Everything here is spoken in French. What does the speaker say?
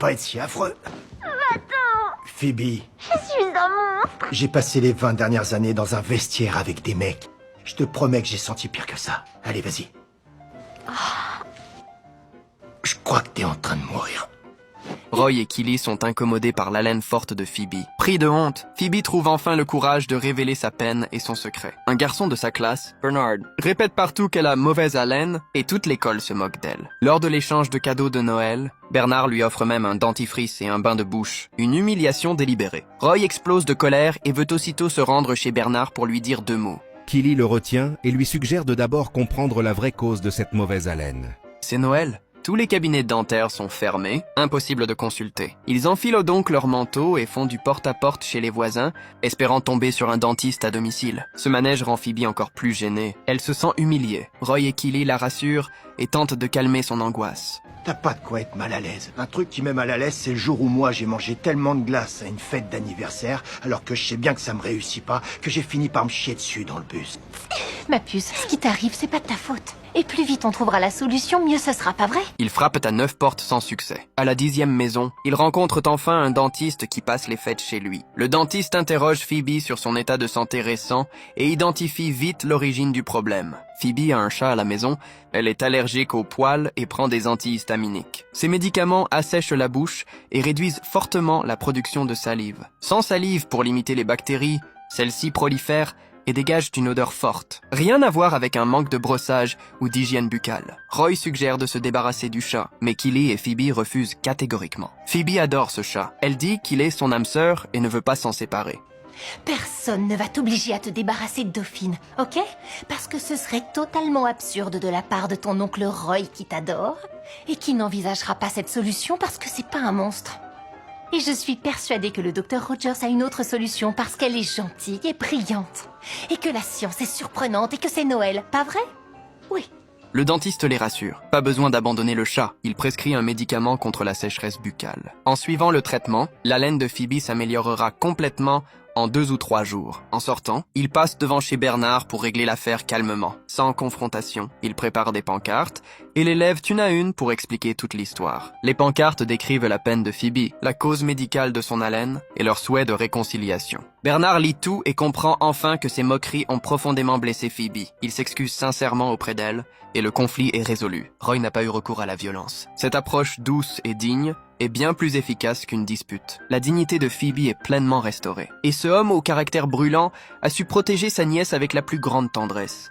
pas être si affreux. Phoebe, Je suis un monstre. j'ai passé les 20 dernières années dans un vestiaire avec des mecs. Je te promets que j'ai senti pire que ça. Allez, vas-y. Je crois que t'es en train de mourir. Roy et Keely sont incommodés par l'haleine forte de Phoebe. Pris de honte, Phoebe trouve enfin le courage de révéler sa peine et son secret. Un garçon de sa classe, Bernard, répète partout qu'elle a mauvaise haleine et toute l'école se moque d'elle. Lors de l'échange de cadeaux de Noël, Bernard lui offre même un dentifrice et un bain de bouche, une humiliation délibérée. Roy explose de colère et veut aussitôt se rendre chez Bernard pour lui dire 2 mots. Keely le retient et lui suggère de d'abord comprendre la vraie cause de cette mauvaise haleine. C'est Noël. Tous les cabinets dentaires sont fermés, impossible de consulter. Ils enfilent donc leur manteau et font du porte-à-porte chez les voisins, espérant tomber sur un dentiste à domicile. Ce manège rend Phoebe encore plus gênée. Elle se sent humiliée. Roy et Keely la rassurent et tentent de calmer son angoisse. T'as pas de quoi être mal à l'aise. Un truc qui met mal à l'aise, c'est le jour où moi j'ai mangé tellement de glace à une fête d'anniversaire, alors que je sais bien que ça me réussit pas, que j'ai fini par me chier dessus dans le bus. Ma puce, ce qui t'arrive, c'est pas de ta faute. Et plus vite on trouvera la solution, mieux ce sera, pas vrai? Ils frappent à 9 portes sans succès. À la 10e maison, ils rencontrent enfin un dentiste qui passe les fêtes chez lui. Le dentiste interroge Phoebe sur son état de santé récent et identifie vite l'origine du problème. Phoebe a un chat à la maison, elle est allergique aux poils et prend des antihistaminiques. Ces médicaments assèchent la bouche et réduisent fortement la production de salive. Sans salive pour limiter les bactéries, celles-ci prolifèrent et dégagent une odeur forte. Rien à voir avec un manque de brossage ou d'hygiène buccale. Roy suggère de se débarrasser du chat, mais Keely et Phoebe refusent catégoriquement. Phoebe adore ce chat. Elle dit qu'il est son âme sœur et ne veut pas s'en séparer. Personne ne va t'obliger à te débarrasser de Dauphine, ok? Parce que ce serait totalement absurde de la part de ton oncle Roy qui t'adore et qui n'envisagera pas cette solution parce que c'est pas un monstre. Et je suis persuadée que le docteur Rogers a une autre solution parce qu'elle est gentille et brillante. Et que la science est surprenante et que c'est Noël, pas vrai? Oui. Le dentiste les rassure. Pas besoin d'abandonner le chat. Il prescrit un médicament contre la sécheresse buccale. En suivant le traitement, l'haleine de Phoebe s'améliorera complètement en 2 ou 3 jours. En sortant, il passe devant chez Bernard pour régler l'affaire calmement, sans confrontation. Il prépare des pancartes et les lève une à une pour expliquer toute l'histoire. Les pancartes décrivent la peine de Phoebe, la cause médicale de son haleine et leur souhait de réconciliation. Bernard lit tout et comprend enfin que ces moqueries ont profondément blessé Phoebe. Il s'excuse sincèrement auprès d'elle et le conflit est résolu. Roy n'a pas eu recours à la violence. Cette approche douce et digne est bien plus efficace qu'une dispute. La dignité de Phoebe est pleinement restaurée. Et ce homme au caractère brûlant a su protéger sa nièce avec la plus grande tendresse.